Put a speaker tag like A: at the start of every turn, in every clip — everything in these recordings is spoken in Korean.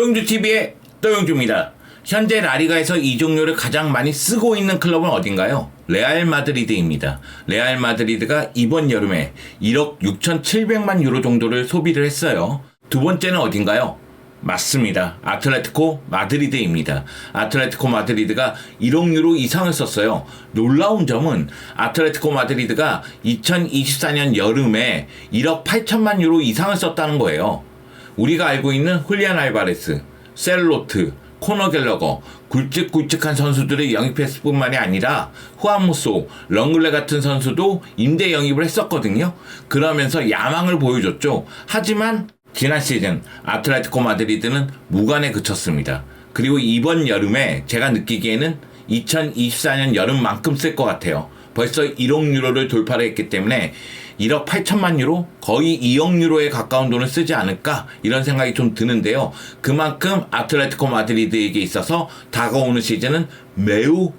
A: 또용주TV의 또용주입니다. 현재 라리가에서 이 종류를 가장 많이 쓰고 있는 클럽은 어딘가요? 레알 마드리드입니다. 레알 마드리드가 이번 여름에 1억 6,700만 유로 정도를 소비를 했어요. 두 번째는 어딘가요? 맞습니다. 아틀레티코 마드리드입니다. 아틀레티코 마드리드가 1억 유로 이상을 썼어요. 놀라운 점은 아틀레티코 마드리드가 2024년 여름에 1억 8천만 유로 이상을 썼다는 거예요. 우리가 알고 있는 훌리안 알바레스, 셀로트, 코너 갤러거, 굵직굵직한 선수들을 영입했을 뿐만이 아니라 후안무소, 렁글레 같은 선수도 임대 영입을 했었거든요. 그러면서 야망을 보여줬죠. 하지만 지난 시즌 아틀레티코 마드리드는 무관에 그쳤습니다. 그리고 이번 여름에 제가 느끼기에는 2024년 여름만큼 쓸 것 같아요. 벌써 1억 유로를 돌파를 했기 때문에 1억 8천만 유로? 거의 2억 유로에 가까운 돈을 쓰지 않을까? 이런 생각이 좀 드는데요. 그만큼 아틀레티코 마드리드에게 있어서 다가오는 시즌은 매우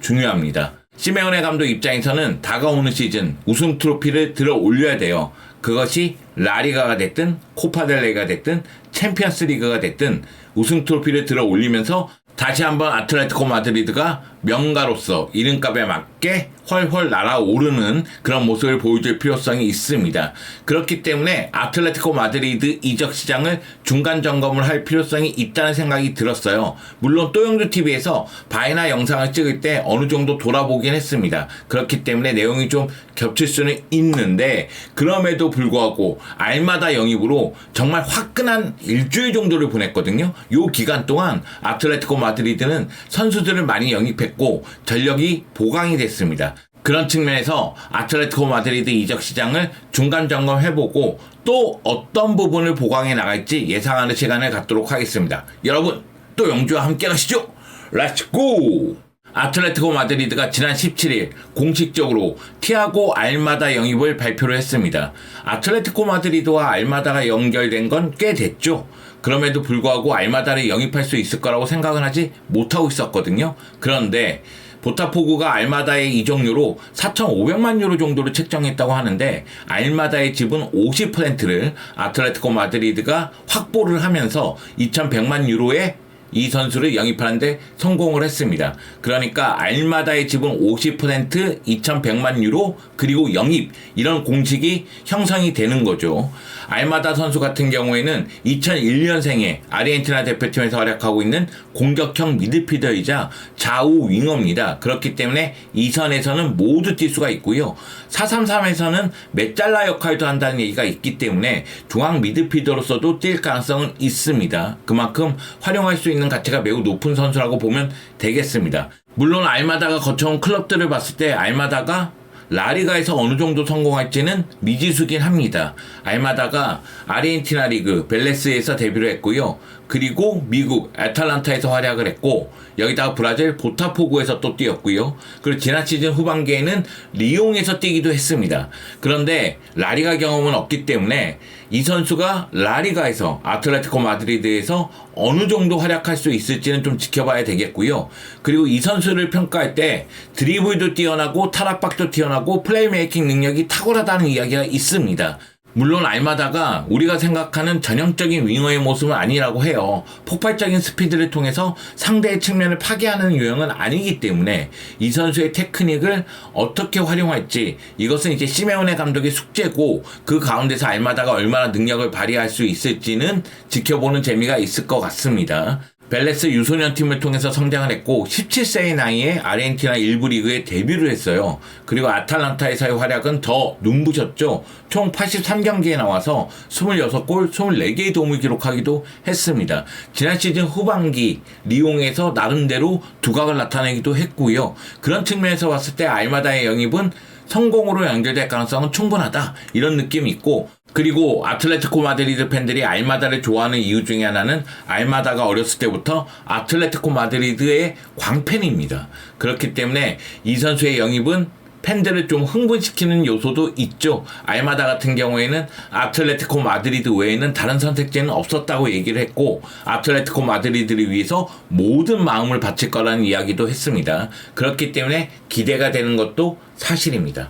A: 중요합니다. 시메오네 감독 입장에서는 다가오는 시즌 우승 트로피를 들어 올려야 돼요. 그것이 라리가가 됐든 코파델레가 됐든 챔피언스 리그가 됐든 우승 트로피를 들어 올리면서 다시 한번 아틀레티코 마드리드가 명가로서 이름값에 맞게 훨훨 날아오르는 그런 모습을 보여줄 필요성이 있습니다. 그렇기 때문에 아틀레티코 마드리드 이적 시장을 중간 점검을 할 필요성이 있다는 생각이 들었어요. 물론 또용주TV에서 바이나 영상을 찍을 때 어느 정도 돌아보긴 했습니다. 그렇기 때문에 내용이 좀 겹칠 수는 있는데 그럼에도 불구하고 알마다 영입으로 정말 화끈한 일주일 정도를 보냈거든요. 요 기간 동안 아틀레티코 마드리드는 선수들을 많이 영입했고 전력이 보강이 됐습니다. 그런 측면에서 아틀레티코 마드리드 이적 시장을 중간 점검해보고 또 어떤 부분을 보강해 나갈지 예상하는 시간을 갖도록 하겠습니다. 여러분 또 영주와 함께 가시죠. 렛츠고! 아틀레티코 마드리드가 지난 17일 공식적으로 티아고 알마다 영입을 발표를 했습니다. 아틀레티코 마드리드와 알마다가 연결된 건 꽤 됐죠. 그럼에도 불구하고 알마다를 영입할 수 있을 거라고 생각은 하지 못하고 있었거든요. 그런데 보타포구가 알마다의 이적료로 4,500만 유로 정도를 책정했다고 하는데 알마다의 지분 50%를 아틀레티코 마드리드가 확보를 하면서 2,100만 유로에 이 선수를 영입하는데 성공을 했습니다. 그러니까 알마다의 지분 50%, 2,100만 유로, 그리고 영입 이런 공식이 형성이 되는 거죠. 알마다 선수 같은 경우에는 2001년생에 아르헨티나 대표팀에서 활약하고 있는 공격형 미드필더이자 좌우 윙어입니다. 그렇기 때문에 이 선에서는 모두 뛸 수가 있고요. 4-3-3에서는 메짤라 역할도 한다는 얘기가 있기 때문에 중앙 미드필더로서도 뛸 가능성은 있습니다. 그만큼 활용할 수 있는 가치가 매우 높은 선수라고 보면 되겠습니다. 물론 알마다가 거쳐온 클럽들을 봤을 때 알마다가 라리가에서 어느 정도 성공할지는 미지수긴 합니다. 알마다가 아르헨티나 리그 벨레스에서 데뷔를 했고요. 그리고 미국 애탈란타에서 활약을 했고 여기다가 브라질 보타포구에서 또 뛰었고요. 그리고 지난 시즌 후반기에는 리옹에서 뛰기도 했습니다. 그런데 라리가 경험은 없기 때문에 이 선수가 라리가에서 아틀레티코 마드리드에서 어느 정도 활약할 수 있을지는 좀 지켜봐야 되겠고요. 그리고 이 선수를 평가할 때 드리블도 뛰어나고 탈압박도 뛰어나고 플레이메이킹 능력이 탁월하다는 이야기가 있습니다. 물론 알마다가 우리가 생각하는 전형적인 윙어의 모습은 아니라고 해요. 폭발적인 스피드를 통해서 상대의 측면을 파괴하는 유형은 아니기 때문에 이 선수의 테크닉을 어떻게 활용할지 이것은 이제 시메오네 감독의 숙제고 그 가운데서 알마다가 얼마나 능력을 발휘할 수 있을지는 지켜보는 재미가 있을 것 같습니다. 벨레스 유소년 팀을 통해서 성장을 했고 17세의 나이에 아르헨티나 1부 리그에 데뷔를 했어요. 그리고 아탈란타에서의 활약은 더 눈부셨죠. 총 83경기에 나와서 26골, 24개의 도움을 기록하기도 했습니다. 지난 시즌 후반기 리옹에서 나름대로 두각을 나타내기도 했고요. 그런 측면에서 봤을 때 알마다의 영입은 성공으로 연결될 가능성은 충분하다 이런 느낌이 있고 그리고 아틀레티코 마드리드 팬들이 알마다를 좋아하는 이유 중에 하나는 알마다가 어렸을 때부터 아틀레티코 마드리드의 광팬입니다. 그렇기 때문에 이 선수의 영입은 팬들을 좀 흥분시키는 요소도 있죠. 알마다 같은 경우에는 아틀레티코 마드리드 외에는 다른 선택지는 없었다고 얘기를 했고 아틀레티코 마드리드를 위해서 모든 마음을 바칠 거라는 이야기도 했습니다. 그렇기 때문에 기대가 되는 것도 사실입니다.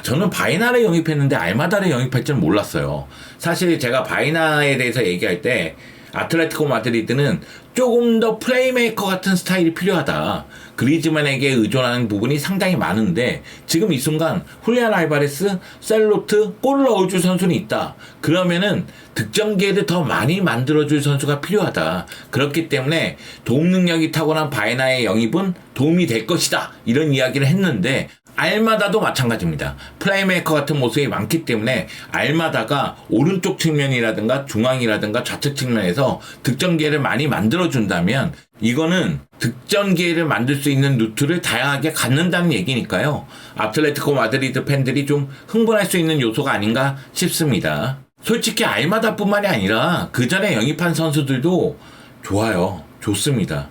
A: 저는 바이나를 영입했는데 알마다를 영입할 줄 몰랐어요. 사실 제가 바이나에 대해서 얘기할 때 아틀레티코 마드리드는 조금 더 플레이메이커 같은 스타일이 필요하다. 그리즈만에게 의존하는 부분이 상당히 많은데 지금 이 순간 훌리안 알바레스, 셀로트, 골 넣어줄 선수는 있다. 그러면은 득점 기회를 더 많이 만들어줄 선수가 필요하다. 그렇기 때문에 도움 능력이 타고난 바이나의 영입은 도움이 될 것이다. 이런 이야기를 했는데 알마다도 마찬가지입니다. 플레이메이커 같은 모습이 많기 때문에 알마다가 오른쪽 측면이라든가 중앙이라든가 좌측 측면에서 득점 기회를 많이 만들어준다면 이거는 득점 기회를 만들 수 있는 루트를 다양하게 갖는다는 얘기니까요. 아틀레티코 마드리드 팬들이 좀 흥분할 수 있는 요소가 아닌가 싶습니다. 솔직히 알마다뿐만이 아니라 그 전에 영입한 선수들도 좋아요. 좋습니다.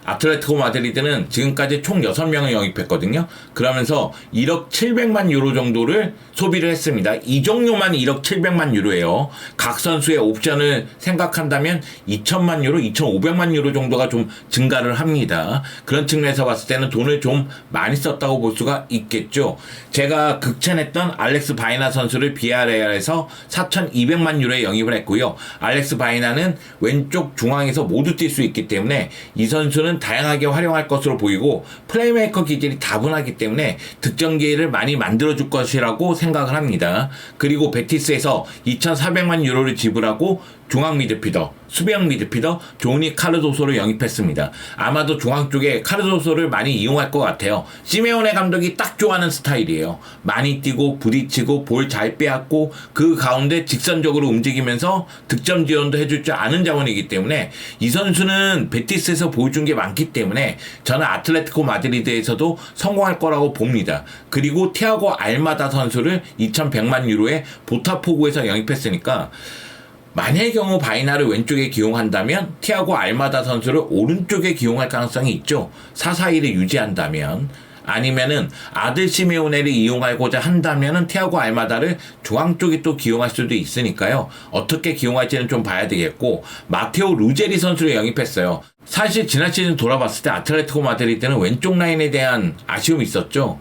A: 아틀레티코 마드리드는 지금까지 총 6명을 영입했거든요. 그러면서 1억 700만 유로 정도를 소비를 했습니다. 이적료만 1억 700만 유로예요. 각 선수의 옵션을 생각한다면 2천만 유로, 2,500만 유로 정도가 좀 증가를 합니다. 그런 측면에서 봤을 때는 돈을 좀 많이 썼다고 볼 수가 있겠죠. 제가 극찬했던 알렉스 바이나 선수를 비아레알에서 4,200만 유로에 영입을 했고요. 알렉스 바이나는 왼쪽 중앙에서 모두 뛸 수 있기 때문에 이 선수는 다양하게 활용할 것으로 보이고 플레이메이커 기질이 다분하기 때문에 득점 기회를 많이 만들어줄 것이라고 생각을 합니다. 그리고 베티스에서 2,400만 유로를 지불하고 중앙 미드필더, 수비형 미드필더 조니 카르도소를 영입했습니다. 아마도 중앙 쪽에 카르도소를 많이 이용할 것 같아요. 시메오네 감독이 딱 좋아하는 스타일이에요. 많이 뛰고 부딪히고 볼 잘 빼앗고 그 가운데 직선적으로 움직이면서 득점 지원도 해줄 줄 아는 자원이기 때문에 이 선수는 베티스에서 보여준 게 많기 때문에 저는 아틀레티코 마드리드에서도 성공할 거라고 봅니다. 그리고 티아고 알마다 선수를 2,100만 유로에 보타포구에서 영입했으니까 만약의 경우 바이나를 왼쪽에 기용한다면 티아고 알마다 선수를 오른쪽에 기용할 가능성이 있죠. 4-4-2를 유지한다면. 아니면은 아들 시메오네를 이용하고자 한다면은 티아고 알마다를 중앙 쪽에 또 기용할 수도 있으니까요. 어떻게 기용할지는 좀 봐야 되겠고, 마테오 루제리 선수를 영입했어요. 사실 지난 시즌 돌아봤을 때 아틀레티코 마드리드는 왼쪽 라인에 대한 아쉬움이 있었죠.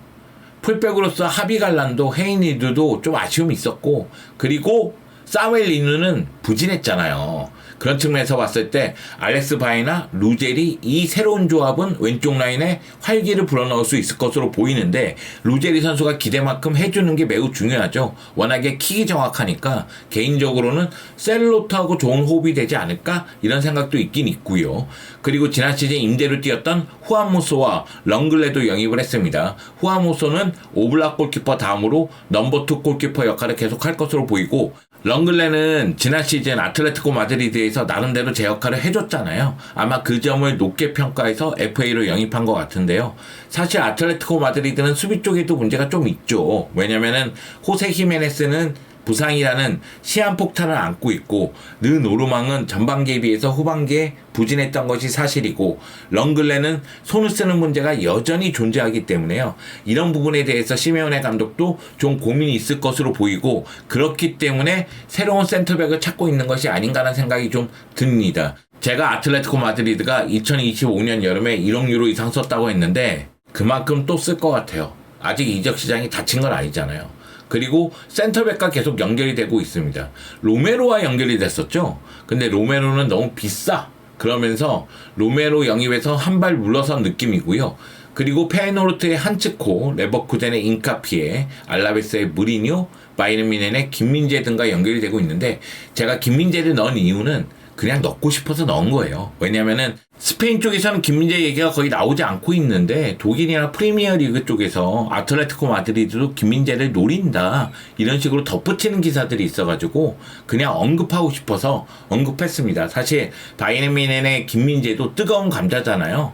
A: 풀백으로서 하비 갈란도, 헤이니드도 좀 아쉬움이 있었고, 그리고 사웰 리누는 부진했잖아요. 그런 측면에서 봤을 때 알렉스 바이나, 루제리 이 새로운 조합은 왼쪽 라인에 활기를 불어넣을 수 있을 것으로 보이는데 루제리 선수가 기대만큼 해주는 게 매우 중요하죠. 워낙에 킥이 정확하니까 개인적으로는 셀로트하고 좋은 호흡이 되지 않을까 이런 생각도 있긴 있고요. 그리고 지난 시즌 임대로 뛰었던 후안모소와 렁글레도 영입을 했습니다. 후안모소는 오블락 골키퍼 다음으로 넘버2 골키퍼 역할을 계속할 것으로 보이고, 렁글레는 지난 시즌 아틀레티코 마드리드에서 나름대로 제 역할을 해줬잖아요. 아마 그 점을 높게 평가해서 FA로 영입한 것 같은데요. 사실 아틀레티코 마드리드는 수비 쪽에도 문제가 좀 있죠. 왜냐면은 호세 히메네스는 부상이라는 시한폭탄을 안고 있고, 르노르망은 전반기에 비해서 후반기에 부진했던 것이 사실이고, 렁글레는 손을 쓰는 문제가 여전히 존재하기 때문에요. 이런 부분에 대해서 시메오네 감독도 좀 고민이 있을 것으로 보이고, 그렇기 때문에 새로운 센터백을 찾고 있는 것이 아닌가라는 생각이 좀 듭니다. 제가 아틀레티코 마드리드가 2025년 여름에 1억 유로 이상 썼다고 했는데 그만큼 또 쓸 것 같아요. 아직 이적 시장이 닫힌 건 아니잖아요. 그리고 센터백과 계속 연결이 되고 있습니다. 로메로와 연결이 됐었죠. 근데 로메로는 너무 비싸. 그러면서 로메로 영입에서 한 발 물러선 느낌이고요. 그리고 페노르트의 한츠코, 레버쿠젠의 인카피에, 알라베스의 무리뉴, 바이에른 뮌헨의 김민재 등과 연결이 되고 있는데, 제가 김민재를 넣은 이유는 그냥 넣고 싶어서 넣은 거예요. 왜냐면은 스페인 쪽에서는 김민재 얘기가 거의 나오지 않고 있는데 독일이나 프리미어 리그 쪽에서 아틀레티코 마드리드도 김민재를 노린다 이런 식으로 덧붙이는 기사들이 있어가지고 그냥 언급하고 싶어서 언급했습니다. 사실 바이에른 뮌헨의 김민재도 뜨거운 감자잖아요.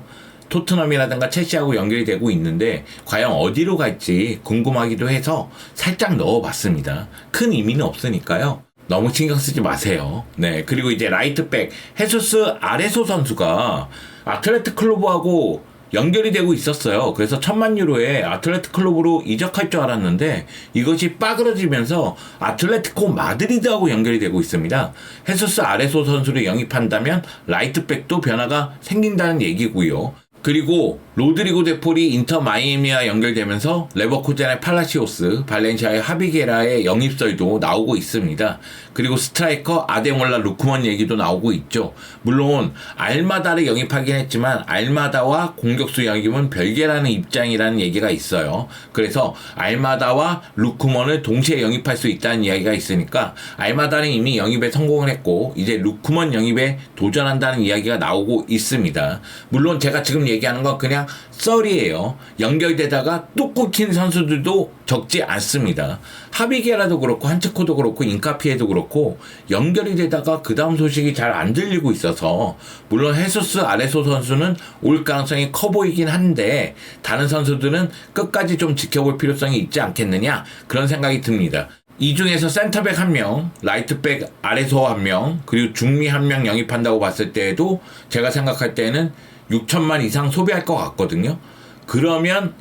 A: 토트넘이라든가 첼시하고 연결이 되고 있는데 과연 어디로 갈지 궁금하기도 해서 살짝 넣어봤습니다. 큰 의미는 없으니까요. 너무 신경 쓰지 마세요. 네, 그리고 이제 라이트백 헤수스 아레소 선수가 아틀레틱 클로브하고 연결이 되고 있었어요. 그래서 1,000만 유로에 아틀레틱 클로브로 이적할 줄 알았는데 이것이 빠그러지면서 아틀레티코 마드리드하고 연결이 되고 있습니다. 헤수스 아레소 선수를 영입한다면 라이트백도 변화가 생긴다는 얘기고요. 그리고 로드리고 데폴이 인터 마이애미와 연결되면서 레버쿠젠의 팔라시오스, 발렌시아의 하비게라의 영입설도 나오고 있습니다. 그리고 스트라이커 아데몰라 루크먼 얘기도 나오고 있죠. 물론 알마다를 영입하긴 했지만 알마다와 공격수 영입은 별개라는 입장이라는 얘기가 있어요. 그래서 알마다와 루크먼을 동시에 영입할 수 있다는 이야기가 있으니까 알마다는 이미 영입에 성공을 했고 이제 루크먼 영입에 도전한다는 이야기가 나오고 있습니다. 물론 제가 지금 얘기하는 건 그냥 썰이에요. 연결되다가 뚝 끊긴 선수들도 적지 않습니다. 하비게라도 그렇고 한츠코도 그렇고 인카피에도 그렇고 연결이 되다가 그 다음 소식이 잘 안 들리고 있어서 물론 헤수스 아레소 선수는 올 가능성이 커 보이긴 한데 다른 선수들은 끝까지 좀 지켜볼 필요성이 있지 않겠느냐 그런 생각이 듭니다. 이 중에서 센터백 1명, 라이트백 아레소 1명, 그리고 중미 1명 영입한다고 봤을 때에도 제가 생각할 때는 6천만 이상 소비할 것 같거든요. 그러면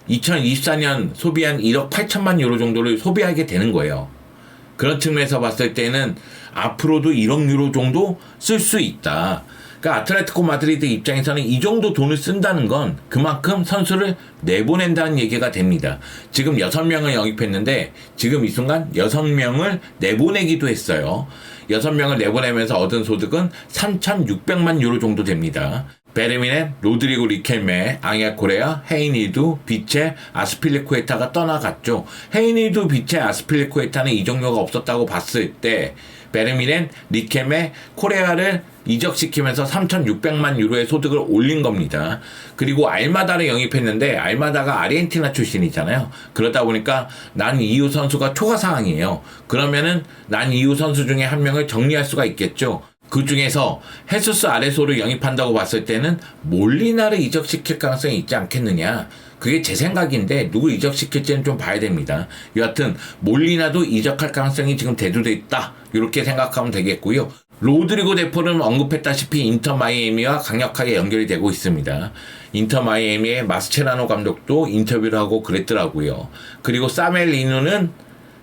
A: 2024년 소비한 1억 8천만 유로 정도를 소비하게 되는 거예요. 그런 측면에서 봤을 때는 앞으로도 1억 유로 정도 쓸 수 있다. 그러니까 아틀레티코 마드리드 입장에서는 이 정도 돈을 쓴다는 건 그만큼 선수를 내보낸다는 얘기가 됩니다. 지금 6명을 영입했는데 지금 이 순간 6명을 내보내기도 했어요. 6명을 내보내면서 얻은 소득은 3,600만 유로 정도 됩니다. 베르미넨, 로드리고 리켈메, 앙헬 코레아, 헤이니두, 비체, 아스필리쿠에타가 떠나갔죠. 헤이니두, 비체, 아스필리쿠에타는 이적료가 없었다고 봤을 때 베르미넨, 리켈메, 코레아를 이적시키면서 3,600만 유로의 소득을 올린 겁니다. 그리고 알마다를 영입했는데 알마다가 아르헨티나 출신이잖아요. 그러다 보니까 난 이유 선수가 초과 사항이에요. 그러면은 난 이유 선수 중에 한 명을 정리할 수가 있겠죠. 그 중에서 헤수스 아레소를 영입한다고 봤을 때는 몰리나를 이적시킬 가능성이 있지 않겠느냐. 그게 제 생각인데 누구 이적시킬지는 좀 봐야 됩니다. 여하튼 몰리나도 이적할 가능성이 지금 대두돼 있다. 이렇게 생각하면 되겠고요. 로드리고 데폴은 언급했다시피 인터 마이애미와 강력하게 연결이 되고 있습니다. 인터 마이애미의 마스체라노 감독도 인터뷰를 하고 그랬더라고요. 그리고 사멜 리누는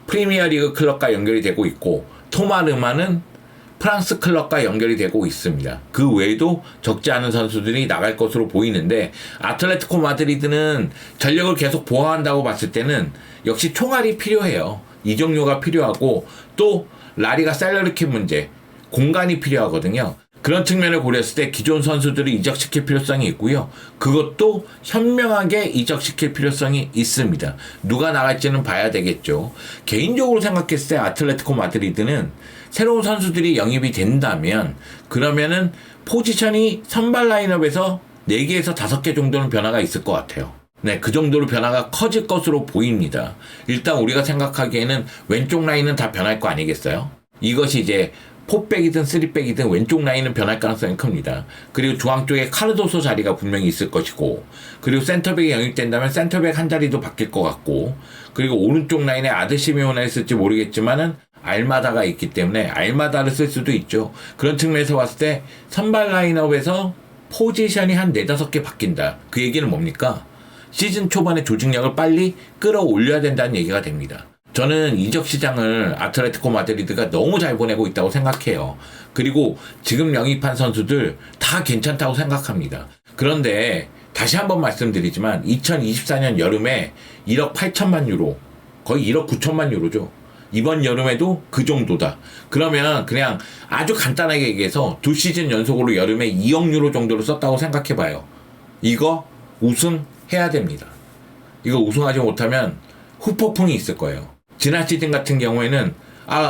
A: 프리미어리그 클럽과 연결이 되고 있고 토마르마는 프랑스 클럽과 연결이 되고 있습니다. 그 외에도 적지 않은 선수들이 나갈 것으로 보이는데 아틀레티코 마드리드는 전력을 계속 보완한다고 봤을 때는 역시 총알이 필요해요. 이적료가 필요하고 또 라리가 셀러리캡 문제, 공간이 필요하거든요. 그런 측면을 고렸을 때 기존 선수들을 이적시킬 필요성이 있고요. 그것도 현명하게 이적시킬 필요성이 있습니다. 누가 나갈지는 봐야 되겠죠. 개인적으로 생각했을 때 아틀레티코 마드리드는 새로운 선수들이 영입이 된다면 그러면은 포지션이 선발 라인업에서 4개에서 5개 정도는 변화가 있을 것 같아요. 네, 그 정도로 변화가 커질 것으로 보입니다. 일단 우리가 생각하기에는 왼쪽 라인은 다 변할 거 아니겠어요? 이것이 이제 4백이든 3백이든 왼쪽 라인은 변할 가능성이 큽니다. 그리고 중앙 쪽에 카르도소 자리가 분명히 있을 것이고 그리고 센터백이 영입된다면 센터백 한 자리도 바뀔 것 같고 그리고 오른쪽 라인에 아드시미오나를 쓸지 모르겠지만은 알마다가 있기 때문에 알마다를 쓸 수도 있죠. 그런 측면에서 봤을 때 선발 라인업에서 포지션이 한 4-5개 바뀐다. 그 얘기는 뭡니까? 시즌 초반에 조직력을 빨리 끌어올려야 된다는 얘기가 됩니다. 저는 이적 시장을 아틀레티코 마드리드가 너무 잘 보내고 있다고 생각해요. 그리고 지금 영입한 선수들 다 괜찮다고 생각합니다. 그런데 다시 한번 말씀드리지만 2024년 여름에 1억 8천만 유로, 거의 1억 9천만 유로죠. 이번 여름에도 그 정도다. 그러면 그냥 아주 간단하게 얘기해서 2시즌 연속으로 여름에 2억 유로 정도를 썼다고 생각해봐요. 이거 우승해야 됩니다. 이거 우승하지 못하면 후폭풍이 있을 거예요. 지난 시즌 같은 경우에는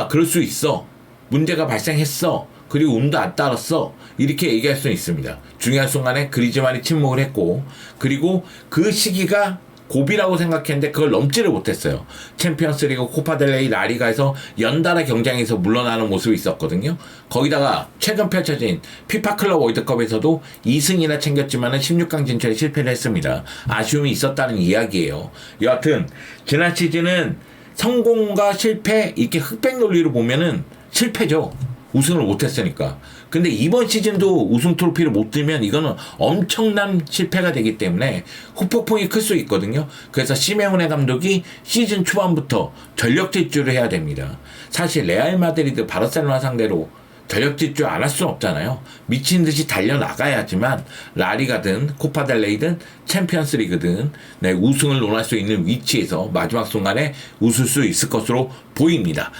A: 그럴 수 있어. 문제가 발생했어. 그리고 운도 안 따랐어. 이렇게 얘기할 수 있습니다. 중요한 순간에 그리즈만이 침묵을 했고 그리고 그 시기가 고비라고 생각했는데 그걸 넘지를 못했어요. 챔피언스리그, 코파델레이, 라리가에서 연달아 경쟁에서 물러나는 모습이 있었거든요. 거기다가 최근 펼쳐진 피파 클럽 월드컵에서도 2승이나 챙겼지만은 16강 진출에 실패를 했습니다. 아쉬움이 있었다는 이야기예요. 여하튼 지난 시즌은 성공과 실패 이렇게 흑백 논리로 보면은 실패죠. 우승을 못했으니까. 근데 이번 시즌도 우승 트로피를 못 들면 이거는 엄청난 실패가 되기 때문에 후폭풍이 클 수 있거든요. 그래서 시메오네 감독이 시즌 초반부터 전력 질주를 해야 됩니다. 사실 레알 마드리드, 바르셀로나 상대로 전력질 줄 안 할 수 없잖아요. 미친 듯이 달려나가야지만 라리가든 코파델레이든 챔피언스 리그든 네, 우승을 논할 수 있는 위치에서 마지막 순간에 웃을 수 있을 것으로 보입니다.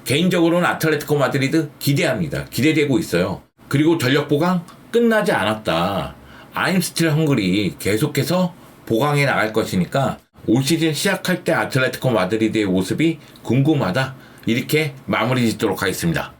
A: 개인적으로는 아틀레티코 마드리드 기대합니다. 기대되고 있어요. 그리고 전력 보강 끝나지 않았다. I'm still hungry 계속해서 보강해 나갈 것이니까 올 시즌 시작할 때 아틀레티코 마드리드의 모습이 궁금하다. 이렇게 마무리 짓도록 하겠습니다.